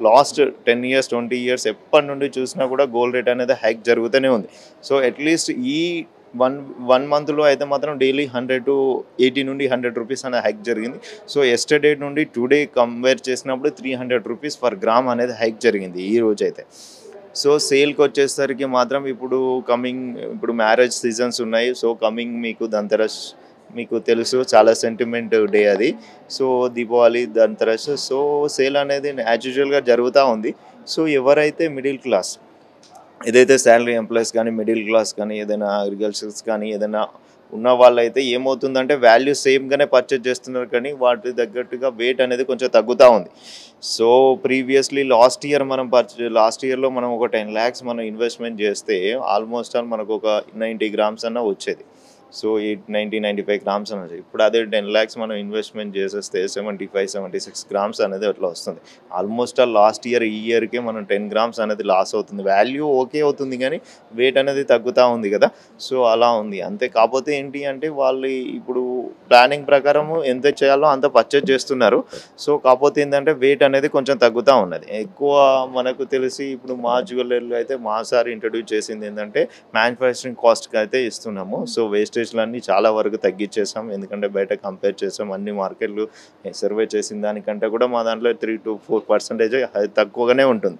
Last 10 years 20 years ఎప్పటి నుండి చూసినా కూడా గోల్డ్ రేట్ అనేది హైక్ జరుగుతూనే ఉంది. సో అట్లీస్ట్ ఈ వన్ మంత్లో అయితే మాత్రం డైలీ 100 to 80 నుండి 100 రూపీస్ అనేది హైక్ జరిగింది. సో ఎస్టర్డే నుండి టుడే కంపేర్ చేసినప్పుడు 300 రూపీస్ పర్ గ్రామ్ అనేది హైక్ జరిగింది ఈ రోజైతే. సో సేల్కి వచ్చేసరికి మాత్రం ఇప్పుడు మ్యారేజ్ సీజన్స్ ఉన్నాయి. సో కమింగ్ మీకు ధన్‌తెరస్ మీకు తెలుసు, చాలా సెంటిమెంట్ డే అది. So Deepavali, Dhanteras, so sale అనేది యాజ్ యూజువల్గా జరుగుతూ ఉంది. సో ఎవరైతే మిడిల్ క్లాస్, ఏదైతే శాలరీ ఎంప్లాయీస్ కానీ, మిడిల్ క్లాస్ కానీ, ఏదైనా అగ్రికల్చర్స్ కానీ ఏదైనా ఉన్న వాళ్ళైతే ఏమవుతుందంటే వాల్యూ సేమ్గానే పర్చేజ్ చేస్తున్నారు, కానీ వాటి తగ్గట్టుగా వెయిట్ అనేది కొంచెం తగ్గుతూ ఉంది. సో ప్రీవియస్లీ లాస్ట్ ఇయర్లో మనం ఒక 10 lakhs మనం ఇన్వెస్ట్మెంట్ చేస్తే ఆల్మోస్ట్ మనకు ఒక 90 grams అన్న వచ్చేది. సో 95 grams అనేది ఇప్పుడు అదే 10 lakhs మనం ఇన్వెస్ట్మెంట్ చేసేస్తే 76 grams అనేది అట్లా వస్తుంది. ఆల్మోస్ట్ లాస్ట్ ఇయర్ ఈ ఇయర్కే మనం 10 grams అనేది లాస్ అవుతుంది. వాల్యూ ఓకే అవుతుంది కానీ వెయిట్ అనేది తగ్గుతూ ఉంది కదా. సో అలా ఉంది అంతే. కాకపోతే ఏంటి అంటే వాళ్ళు ఇప్పుడు ప్లానింగ్ ప్రకారము ఎంత చేయాలో అంత పర్చేజ్ చేస్తున్నారు. సో కాకపోతే ఏంటంటే వెయిట్ అనేది కొంచెం తగ్గుతూ ఉన్నది. ఎక్కువ మనకు తెలిసి ఇప్పుడు మా జ్యువెలరీలో అయితే మా సార్ ఇంట్రడ్యూస్ చేసింది ఏంటంటే మ్యానుఫ్యాక్చరింగ్ కాస్ట్కి అయితే ఇస్తున్నాము. సో వేస్టేజ్లన్నీ చాలా వరకు తగ్గించేసాం. ఎందుకంటే బయట కంపేర్ చేసాం, అన్ని మార్కెట్లు సర్వే చేసిన దానికంటే కూడా మా దాంట్లో 3 to 4% తక్కువగానే ఉంటుంది.